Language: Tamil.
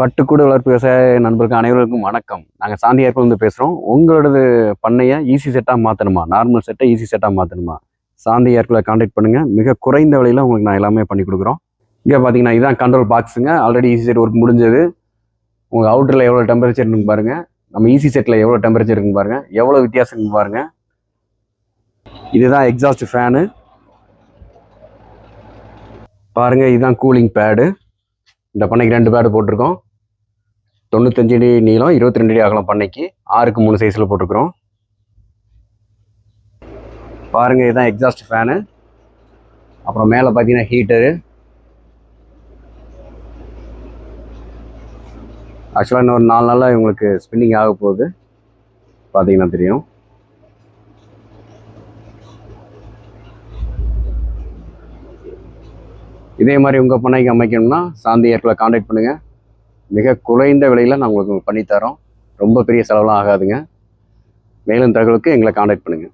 பட்டுக்கூடு வளர்ப்பு விவசாய நண்பர்கள் அனைவருக்கும் வணக்கம். நாங்கள் சாந்தி ஏற்பிலிருந்து பேசுகிறோம். உங்களோடது பண்ணையை ஈஸி செட்டாக மாற்றணுமா, நார்மல் செட்டை ஈஸி செட்டாக மாற்றணுமா, சாந்தி ஏற்பில் கான்டாக்ட் பண்ணுங்கள். மிக குறைந்த விலையில் உங்களுக்கு நான் எல்லாமே பண்ணி கொடுக்குறோம். இங்கே பார்த்தீங்கன்னா இதுதான் கண்ட்ரோல் பாக்ஸுங்க. ஆல்ரெடி ஈஸி செட் ஒர்க் முடிஞ்சது. உங்கள் அவுட்டரில் எவ்வளோ டெம்பரேச்சர் இருக்குன்னு பாருங்கள், நம்ம ஈஸி செட்டில் எவ்வளோ டெம்பரேச்சர் இருக்குன்னு பாருங்கள், எவ்வளோ வித்தியாசம் இருக்குன்னு பாருங்கள். இதுதான் எக்ஸாஸ்ட் ஃபேனு பாருங்கள். இதுதான் கூலிங் பேடு. இந்த பண்ணைக்கு 2 பேடு போட்டிருக்கோம். 95 அடி நீளம், 22 அடி அகலம் பண்ணைக்கு 6க்கு 3 சைஸில் போட்டிருக்கிறோம். பாருங்கள், இதுதான் எக்ஸாஸ்ட் ஃபேனு. அப்புறம் மேலே பார்த்தீங்கன்னா ஹீட்டரு. ஆக்சுவலாக இன்னும் ஒரு 4 நாளில் இவங்களுக்கு ஸ்பின்னிங் ஆக போகுது, பார்த்தீங்கன்னா தெரியும். இதே மாதிரி உங்கள் பண்ணைக்கு அமைக்கணும்னா சாந்தி ஏற்பில் கான்டாக்ட் பண்ணுங்கள். மிக குறைந்த விலையில் நான் உங்களுக்கு பண்ணித்தரோம். ரொம்ப பெரிய செலவெலாம் ஆகாதுங்க. மேலும் தகவலுக்கு எங்களை கான்டாக்ட் பண்ணுங்கள்.